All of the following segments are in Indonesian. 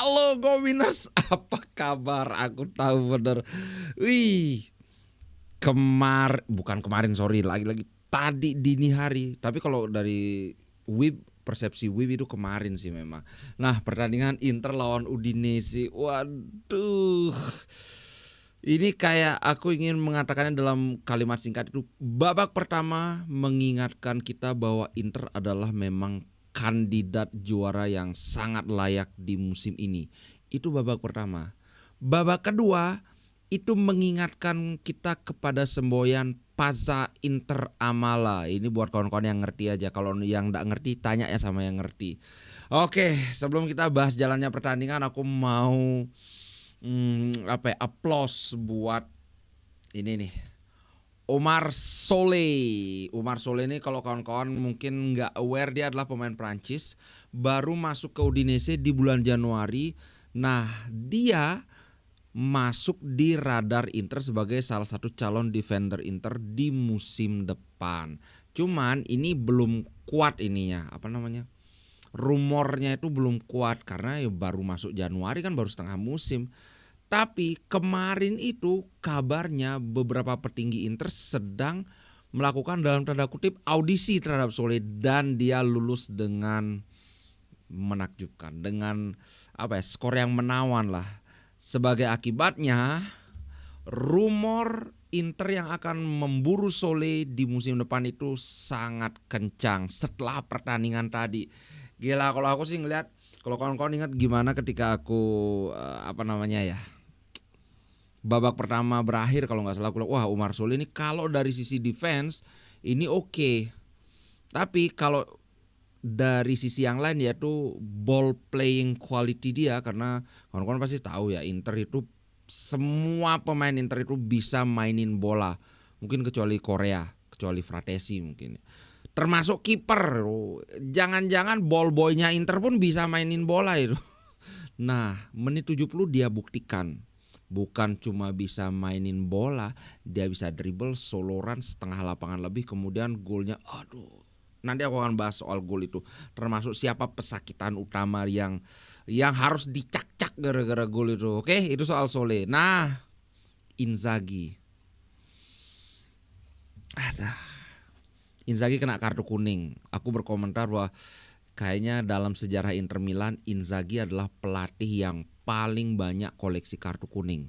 Halo Gominers, apa kabar? Aku tahu bener. Wih, bukan kemarin, sorry, lagi-lagi tadi dini hari. Tapi kalau dari persepsi WIB itu kemarin sih memang. Nah, pertandingan Inter lawan Udinese. Waduh. Ini kayak aku ingin mengatakannya dalam kalimat singkat itu. Babak pertama mengingatkan kita bahwa Inter adalah memang kandidat juara yang sangat layak di musim ini. Itu babak pertama. Babak kedua itu mengingatkan kita kepada semboyan Pazza Inter Amala. Ini buat kawan-kawan yang ngerti aja. Kalau yang nggak ngerti tanya ya sama yang ngerti. Oke, sebelum kita bahas jalannya pertandingan, aku mau applause buat ini nih, Omar Soley. Omar Soley ini kalau kawan-kawan mungkin nggak aware, dia adalah pemain Prancis, baru masuk ke Udinese di bulan Januari. Nah, dia masuk di radar Inter sebagai salah satu calon defender Inter di musim depan. Cuman ini belum kuat ininya, rumornya itu belum kuat karena ya baru masuk Januari, kan baru setengah musim. Tapi kemarin itu kabarnya beberapa petinggi Inter sedang melakukan dalam tanda kutip audisi terhadap Solé, dan dia lulus dengan menakjubkan, dengan skor yang menawan lah. Sebagai akibatnya, rumor Inter yang akan memburu Solé di musim depan itu sangat kencang setelah pertandingan tadi. Gila, kalau aku sih ngelihat, kalau kawan-kawan ingat gimana ketika aku babak pertama berakhir kalau nggak salah, aku bilang, wah Omar Solé ini kalau dari sisi defense ini oke. Tapi kalau dari sisi yang lain yaitu ball playing quality dia, karena kawan-kawan pasti tahu ya Inter itu semua pemain Inter itu bisa mainin bola. Mungkin kecuali Korea, kecuali Fratesi mungkin. Termasuk kiper. Jangan-jangan ball boynya Inter pun bisa mainin bola itu. Nah, menit 70 dia buktikan. Bukan cuma bisa mainin bola, dia bisa dribble, soloran setengah lapangan lebih, kemudian golnya, aduh. Nanti aku akan bahas soal gol itu, termasuk siapa pesakitan utama yang harus dicak-cak gara-gara gol itu. Oke, itu soal Solé. Nah, Inzaghi. Inzaghi kena kartu kuning. Aku berkomentar bahwa kayaknya dalam sejarah Inter Milan, Inzaghi adalah pelatih yang paling banyak koleksi kartu kuning.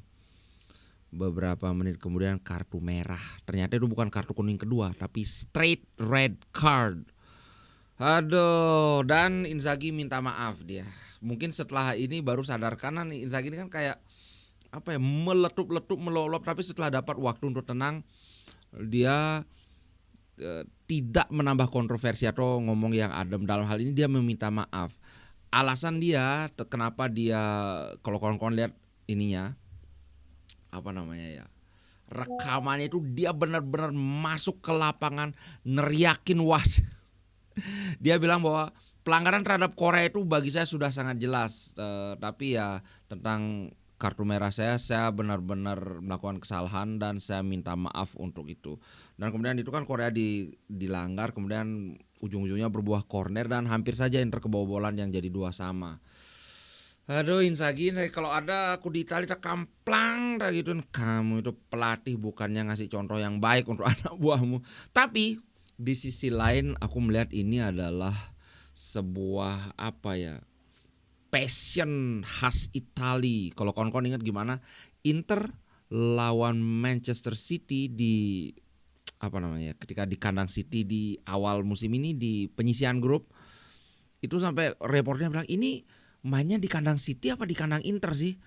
Beberapa menit kemudian kartu merah. Ternyata itu bukan kartu kuning kedua, tapi straight red card. Aduh, dan Inzaghi minta maaf dia. Mungkin setelah ini baru sadar, karena nih Inzaghi ini kan kayak meletup-letup, melolop, tapi setelah dapat waktu untuk tenang, dia tidak menambah kontroversi atau ngomong yang adem. Dalam hal ini dia meminta maaf. Alasan dia kenapa dia, kalau kawan-kawan lihat ininya, rekamannya itu, dia benar-benar masuk ke lapangan neriakin wasit. Dia bilang bahwa pelanggaran terhadap Korea itu bagi saya sudah sangat jelas, tapi ya tentang kartu merah saya benar-benar melakukan kesalahan dan saya minta maaf untuk itu. Dan kemudian itu kan Korea dilanggar, kemudian ujung-ujungnya berbuah corner dan hampir saja Inter kebobolan yang jadi 2-2. Aduh, Inzaghi, kalau ada aku di Italia kamplang dah gitu. Kamu itu pelatih bukannya ngasih contoh yang baik untuk anak buahmu. Tapi di sisi lain aku melihat ini adalah sebuah passion khas Itali. Kalau kawan-kawan ingat gimana Inter lawan Manchester City di ketika di kandang City di awal musim ini di penyisihan grup, itu sampai reporternya bilang, ini mainnya di kandang City apa di kandang Inter sih?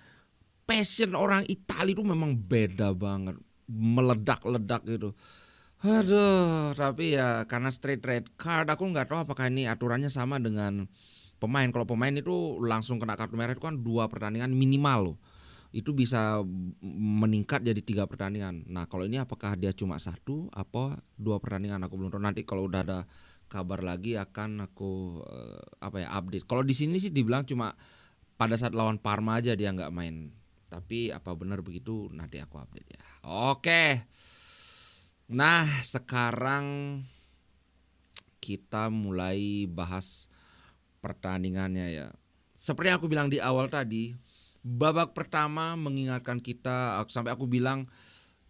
Passion orang Itali itu memang beda banget, meledak-ledak gitu. Aduh, tapi ya karena straight red card, aku nggak tahu apakah ini aturannya sama dengan pemain. Kalau pemain itu langsung kena kartu merah itu kan 2 pertandingan minimal loh. Itu bisa meningkat jadi 3 pertandingan. Nah, kalau ini apakah dia cuma 1 apa 2 pertandingan, aku belum tahu. Nanti kalau udah ada kabar lagi akan aku update. Kalau di sini sih dibilang cuma pada saat lawan Parma aja dia nggak main. Tapi apa benar begitu, nanti aku update ya. Oke. Nah, sekarang kita mulai bahas pertandingannya ya. seperti yang aku bilang di awal tadi, babak pertama mengingatkan kita sampai aku bilang,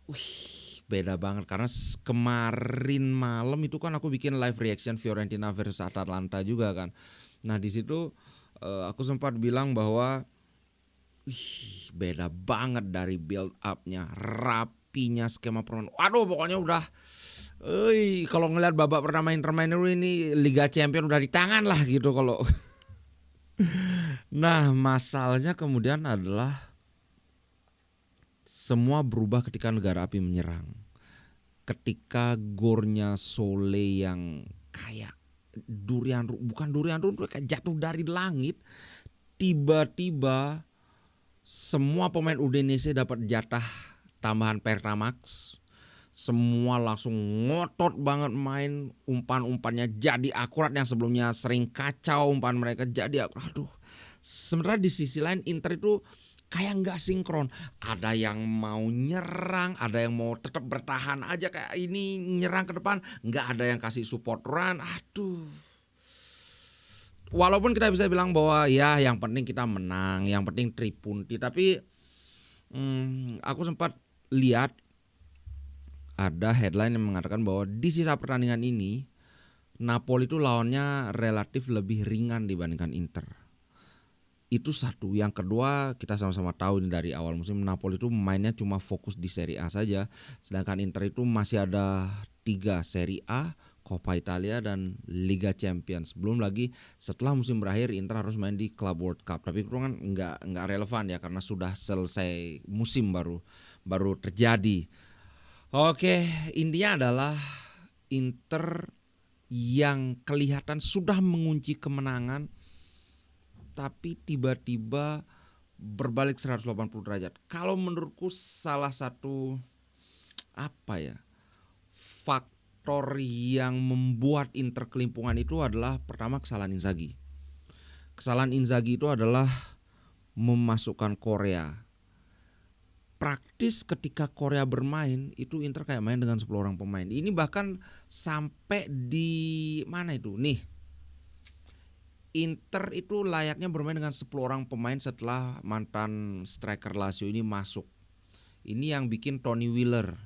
wih beda banget karena kemarin malam itu kan aku bikin live reaction Fiorentina versus Atalanta juga kan. Nah di situ aku sempat bilang bahwa wih beda banget dari build up-nya, rapinya skema permainan. Waduh pokoknya udah kalau ngeliat babak pertama Inter main ini Liga Champion udah di tangan lah gitu kalau. Nah, masalahnya kemudian adalah semua berubah ketika negara api menyerang. Ketika gornya Sole yang kayak bukan durian runtuh, kayak jatuh dari langit, tiba-tiba semua pemain Udinese dapat jatah tambahan Pertamax. Semua langsung ngotot banget main, umpan-umpannya jadi akurat yang sebelumnya sering kacau umpan mereka jadi akurat. Aduh, sebenarnya di sisi lain Inter itu kayak nggak sinkron. Ada yang mau nyerang, ada yang mau tetap bertahan aja kayak ini nyerang ke depan, nggak ada yang kasih support run. Aduh. Walaupun kita bisa bilang bahwa ya yang penting kita menang, yang penting 3 punti, tapi aku sempat lihat ada headline yang mengatakan bahwa di sisa pertandingan ini Napoli itu lawannya relatif lebih ringan dibandingkan Inter. Itu satu. Yang kedua, kita sama-sama tahu ini dari awal musim Napoli itu mainnya cuma fokus di Serie A saja, sedangkan Inter itu masih ada 3 Serie A, Coppa Italia dan Liga Champions. Belum lagi setelah musim berakhir Inter harus main di Club World Cup. Tapi itu kan nggak relevan ya karena sudah selesai musim baru terjadi. Oke, intinya adalah Inter yang kelihatan sudah mengunci kemenangan tapi tiba-tiba berbalik 180 derajat. Kalau menurutku salah satu faktor yang membuat Inter kelimpungan itu adalah pertama kesalahan Inzaghi. Kesalahan Inzaghi itu adalah memasukkan Korea. Praktis ketika Korea bermain itu Inter kayak main dengan 10 orang pemain. Ini bahkan sampai di mana itu? Nih. Inter itu layaknya bermain dengan 10 orang pemain setelah mantan striker Lazio ini masuk. Ini yang bikin Tony Wheeler.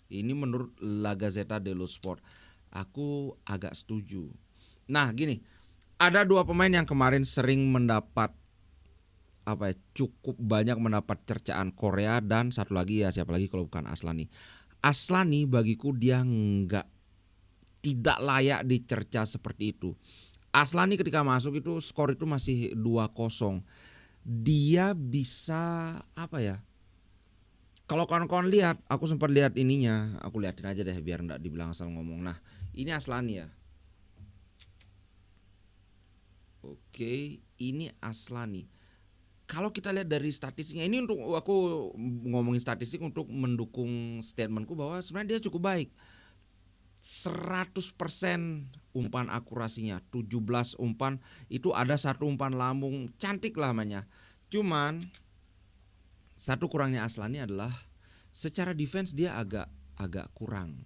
Ini menurut La Gazzetta dello Sport. Aku agak setuju. Nah, gini. Ada 2 pemain yang kemarin sering mendapat cukup banyak mendapat cercaan Korea dan satu lagi ya siapa lagi kalau bukan Aslani. Aslani bagiku dia tidak layak dicerca seperti itu. Aslani ketika masuk itu skor itu masih 2-0. Dia bisa kalau kawan-kawan lihat, aku sempat lihat ininya, aku liatin aja deh biar enggak dibilang asal ngomong. Nah, ini Aslani ya. Oke, ini Aslani. Kalau kita lihat dari statistiknya, ini untuk aku ngomongin statistik untuk mendukung statementku bahwa sebenarnya dia cukup baik. 100% umpan akurasinya, 17 umpan itu ada 1 umpan lambung, cantik lah namanya. Cuman satu kurangnya Aslani adalah secara defense dia agak kurang.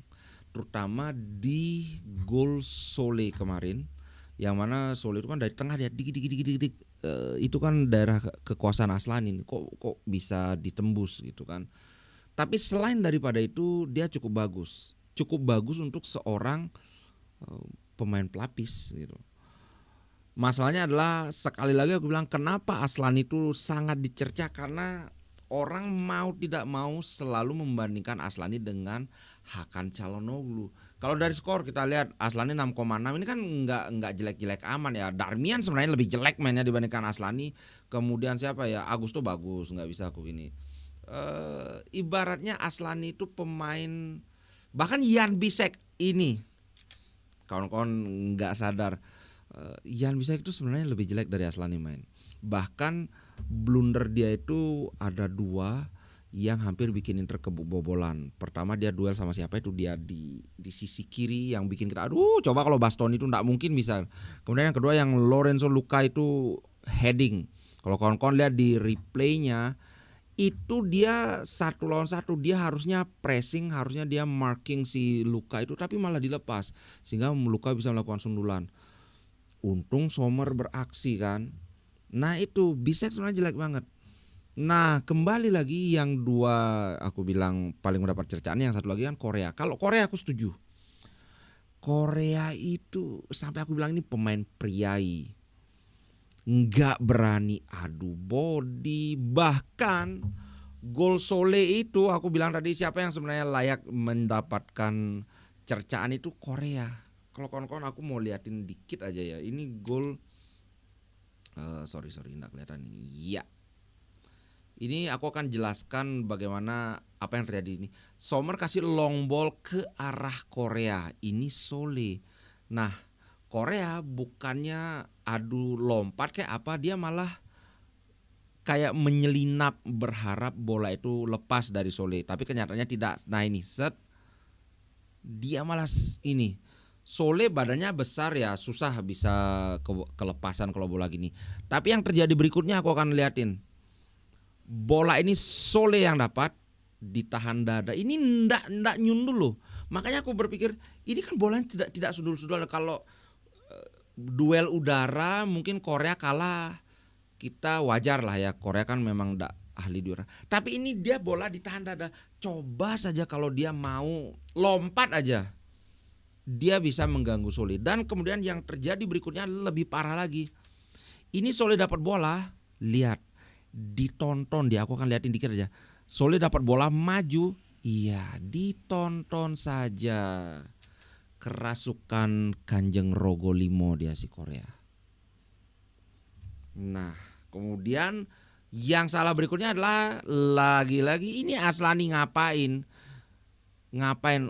Terutama di gol Sole kemarin, yang mana Sole itu kan dari tengah dia dik. Itu kan daerah kekuasaan Aslani, kok bisa ditembus gitu kan. Tapi selain daripada itu dia cukup bagus untuk seorang pemain pelapis gitu. Masalahnya adalah sekali lagi aku bilang kenapa Aslani itu sangat dicerca karena orang mau tidak mau selalu membandingkan Aslani dengan Hakan Çalhanoğlu. Kalau dari skor kita lihat Aslani 6,6 ini kan nggak jelek-jelek aman ya. Darmian sebenarnya lebih jelek mainnya dibandingkan Aslani. Kemudian siapa ya? Agus tuh bagus, nggak bisa aku ini. Ibaratnya Aslani itu pemain, bahkan Jan Bisek ini kawan-kawan nggak sadar, Jan Bisek itu sebenarnya lebih jelek dari Aslani main. Bahkan blunder dia itu ada 2 yang hampir bikin Inter kebobolan. Pertama dia duel sama siapa itu, dia di sisi kiri yang bikin kita coba kalau Bastoni itu nggak mungkin bisa. Kemudian yang kedua yang Lorenzo Luca itu heading. Kalau kawan-kawan lihat di replaynya itu dia 1 lawan 1, dia harusnya pressing, harusnya dia marking si Luka itu tapi malah dilepas sehingga Luka bisa melakukan sundulan. Untung Sommer beraksi kan. Nah itu Bisek sebenarnya jelek banget. Nah kembali lagi yang dua aku bilang paling mendapat cercaan, yang satu lagi kan Korea. Kalau Korea aku setuju. Korea itu sampai aku bilang ini pemain priai, nggak berani adu body, bahkan gol Sole itu aku bilang tadi siapa yang sebenarnya layak mendapatkan cercaan itu Korea. Kalau kawan-kawan aku mau liatin dikit aja ya. Ini gol sorry nggak kelihatan nih. Iya. Ini aku akan jelaskan bagaimana apa yang terjadi ini. Sommer kasih long ball ke arah Korea. Ini Sole. Nah, Korea bukannya adu lompat kayak apa, dia malah kayak menyelinap berharap bola itu lepas dari Sole, tapi kenyataannya tidak. Nah ini set, dia malah ini Sole badannya besar ya, susah bisa kelepasan kalau bola gini. Tapi yang terjadi berikutnya aku akan liatin. Bola ini Sole yang dapat, ditahan dada. Ini ndak nyundul loh. Makanya aku berpikir ini kan bolanya tidak sundul-sundul. Kalau duel udara mungkin Korea kalah, kita wajar lah ya, Korea kan memang ndak ahli di udara. Tapi ini dia bola ditahan dada. Coba saja kalau dia mau lompat aja, dia bisa mengganggu Sole. Dan kemudian yang terjadi berikutnya lebih parah lagi. Ini Sole dapat bola, lihat, ditonton dia. Aku akan liatin dikit aja. Sole dapat bola maju, iya ditonton saja. Kerasukan Kanjeng Rogolimo dia si Korea. Nah kemudian yang salah berikutnya adalah lagi-lagi ini Aslani ngapain?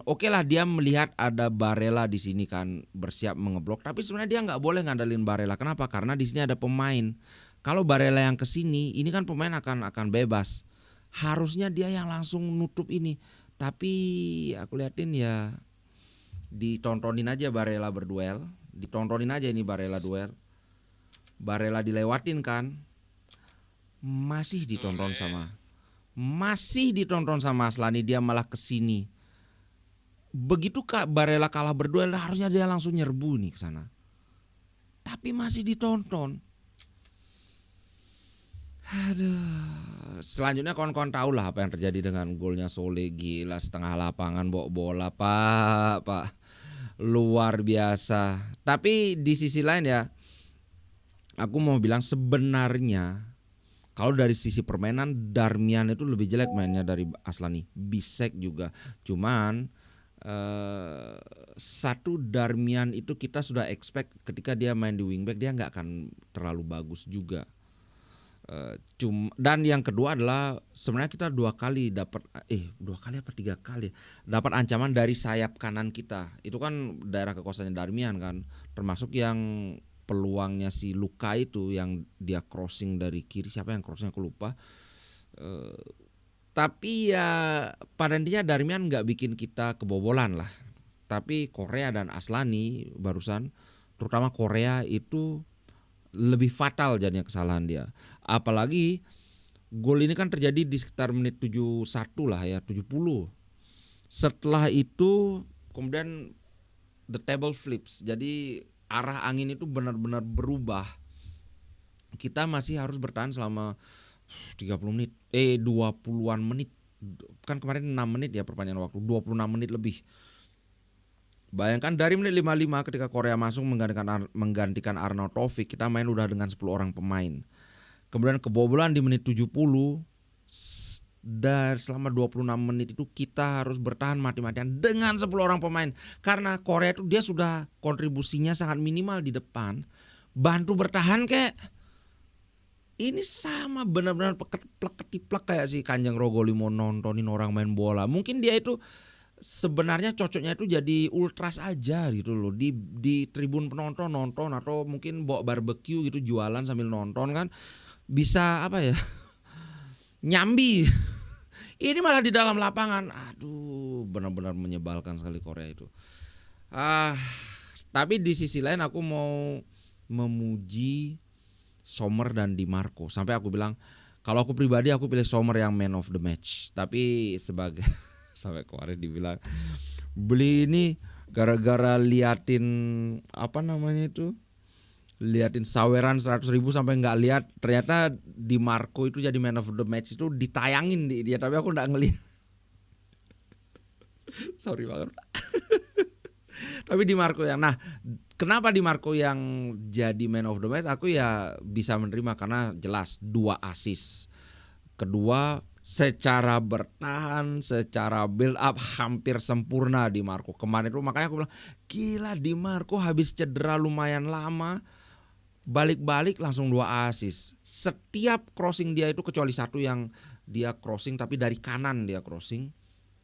Oke lah dia melihat ada Barella di sini kan bersiap mengeblok, tapi sebenarnya dia nggak boleh ngandelin Barella. Kenapa? Karena di sini ada pemain. Kalau Barella yang kesini, ini kan pemain akan bebas. Harusnya dia yang langsung nutup ini. Tapi aku liatin ya ditontonin aja Barella berduel, ditontonin aja ini Barella duel. Barella dilewatin kan, masih ditonton sama Aslani, dia malah kesini. Begitu Kak Barella kalah berduel, harusnya dia langsung nyerbu nih ke sana. Tapi masih ditonton. Aduh. Selanjutnya kawan-kawan tahu lah apa yang terjadi dengan golnya Sole. Gila, setengah lapangan bawa bola Pak. Luar biasa. Tapi di sisi lain ya, aku mau bilang sebenarnya kalau dari sisi permainan Darmian itu lebih jelek mainnya dari Aslani. Bisek juga. Cuman satu Darmian itu kita sudah expect ketika dia main di wingback dia nggak akan terlalu bagus juga. Dan yang kedua adalah sebenarnya kita dua kali apa 3 kali dapat ancaman dari sayap kanan kita. Itu kan daerah kekuasaannya Darmian kan, termasuk yang peluangnya si Luka itu yang dia crossing dari kiri, siapa yang crossingnya aku lupa. Tapi ya pada intinya Darmian nggak bikin kita kebobolan lah. Tapi Korea dan Aslani barusan, terutama Korea itu lebih fatal jadinya kesalahan dia. Apalagi gol ini kan terjadi di sekitar menit 71 lah ya, 70. Setelah itu kemudian the table flips. Jadi arah angin itu benar-benar berubah. Kita masih harus bertahan selama 30 menit, 20-an menit. Kan kemarin 6 menit ya perpanjangan waktu, 26 menit lebih. Bayangkan dari menit 55 ketika Korea masuk menggantikan Arnautovic, kita main udah dengan 10 orang pemain. Kemudian kebobolan di menit 70. Dan selama 26 menit itu kita harus bertahan mati-matian dengan 10 orang pemain. Karena Korea itu dia sudah kontribusinya sangat minimal di depan. Bantu bertahan kayak ini sama benar-benar plek-plek kayak si Kanjeng Rogolimo nontonin orang main bola. Mungkin dia itu sebenarnya cocoknya itu jadi ultras aja gitu loh, di tribun penonton nonton, atau mungkin bawa barbecue gitu jualan sambil nonton kan bisa apa ya nyambi. Ini malah di dalam lapangan. Aduh, benar-benar menyebalkan sekali Korea itu. Tapi di sisi lain aku mau memuji Sommer dan Di Marco. Sampai aku bilang kalau aku pribadi aku pilih Sommer yang man of the match. Tapi sebagai sampai kemarin dibilang beli ini gara-gara liatin apa namanya itu, liatin saweran 100.000 sampai nggak lihat. Ternyata Di Marco itu jadi man of the match itu ditayangin di dia, tapi aku nggak ngelihat. Sorry banget. Tapi Di Marco yang, nah kenapa Di Marco yang jadi man of the match? Aku ya bisa menerima karena jelas 2 assist. Kedua, secara bertahan, secara build up hampir sempurna Di Marco kemarin itu. Makanya aku bilang gila, Di Marco habis cedera lumayan lama, balik-balik langsung 2 assist. Setiap crossing dia itu, kecuali satu yang dia crossing tapi dari kanan dia crossing,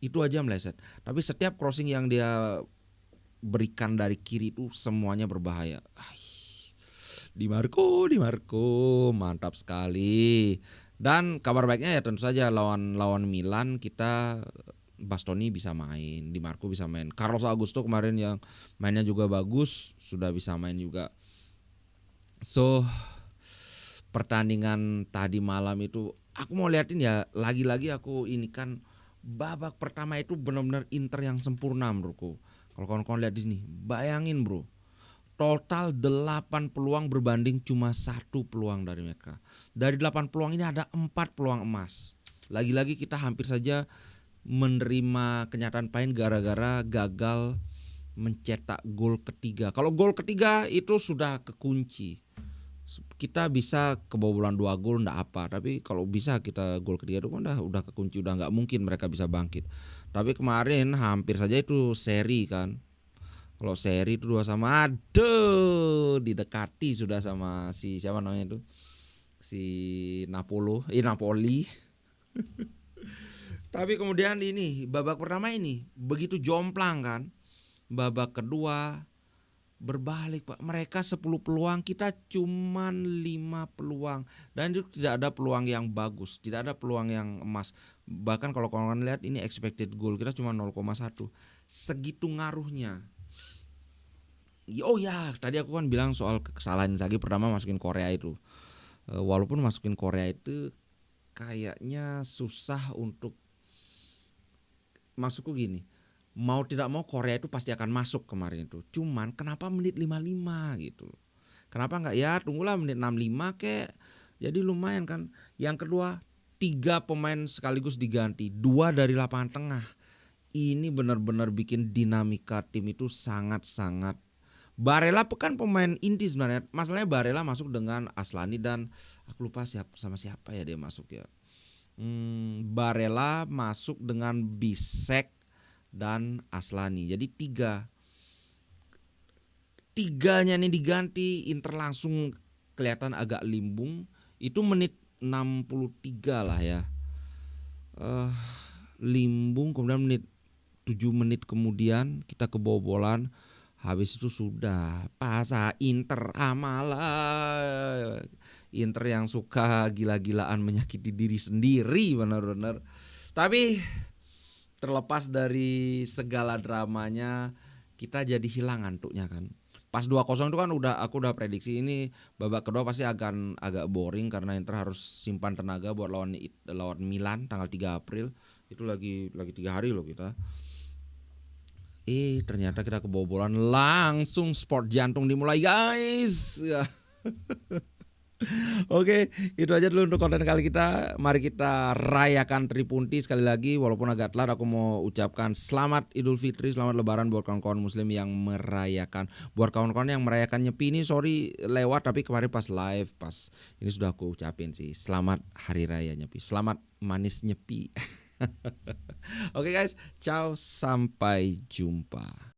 itu aja meleset. Tapi setiap crossing yang dia berikan dari kiri itu semuanya berbahaya. Di Marco mantap sekali. Dan kabar baiknya ya tentu saja lawan Milan kita Bastoni bisa main, Di Marco bisa main. Carlos Augusto kemarin yang mainnya juga bagus sudah bisa main juga. So pertandingan tadi malam itu aku mau liatin ya, lagi-lagi aku ini kan babak pertama itu benar-benar Inter yang sempurna menurutku. Kalau kawan-kawan lihat di sini, bayangin bro, total 8 peluang berbanding cuma 1 peluang dari mereka. Dari 8 peluang ini ada 4 peluang emas. Lagi-lagi kita hampir saja menerima kenyataan pahit gara-gara gagal mencetak gol ketiga. Kalau gol ketiga itu sudah kekunci. Kita bisa kebobolan 2 gol enggak apa, tapi kalau bisa kita gol ketiga itu udah kekunci, udah nggak mungkin mereka bisa bangkit. Tapi kemarin hampir saja itu seri kan. Kalau seri itu 2-2, aduh didekati sudah sama si siapa namanya itu, si Napoli. Tapi kemudian ini babak pertama ini begitu jomplang kan. Babak kedua berbalik Pak, mereka 10 peluang, kita cuman 5 peluang. Dan itu tidak ada peluang yang bagus, tidak ada peluang yang emas. Bahkan kalau kawan-kawan lihat ini expected goal kita cuma 0,1. Segitu ngaruhnya. Oh ya, tadi aku kan bilang soal kesalahan Inzaghi pertama masukin Korea itu. Walaupun masukin Korea itu kayaknya susah untuk, maksudku gini, mau tidak mau Korea itu pasti akan masuk kemarin itu. Cuman kenapa menit 55 gitu? Kenapa enggak ya tunggulah menit 65 kek. Jadi lumayan kan. Yang kedua, 3 pemain sekaligus diganti, 2 dari lapangan tengah. Ini benar-benar bikin dinamika tim itu sangat-sangat. Barella kan pemain inti sebenarnya. Masalahnya Barella masuk dengan Aslani dan aku lupa sama siapa ya dia masuk ya. Barella masuk dengan Bisek dan Aslani. Jadi 3-tiganya ini diganti. Inter langsung kelihatan agak limbung. Itu menit 63 lah ya. Limbung, kemudian 7 menit kemudian kita kebobolan. Habis itu sudah pasah Inter amalah. Inter yang suka gila-gilaan menyakiti diri sendiri benar-benar. Tapi terlepas dari segala dramanya, kita jadi hilang ngantuknya kan. Pas 2-0 itu kan aku udah prediksi ini babak kedua pasti akan agak boring karena Inter harus simpan tenaga buat lawan Milan tanggal 3 April. Itu lagi 3 hari loh kita. Ternyata kita kebobolan, langsung sport jantung dimulai guys. Oke, itu aja dulu untuk konten kali kita. Mari kita rayakan Tripunti sekali lagi. Walaupun agak telat, aku mau ucapkan selamat Idul Fitri, selamat Lebaran buat kawan-kawan Muslim yang merayakan. Buat kawan-kawan yang merayakan Nyepi ini, sorry lewat, tapi kemarin pas live, pas ini sudah aku ucapin sih. Selamat Hari Raya Nyepi, selamat manis Nyepi. Oke guys, ciao, sampai jumpa.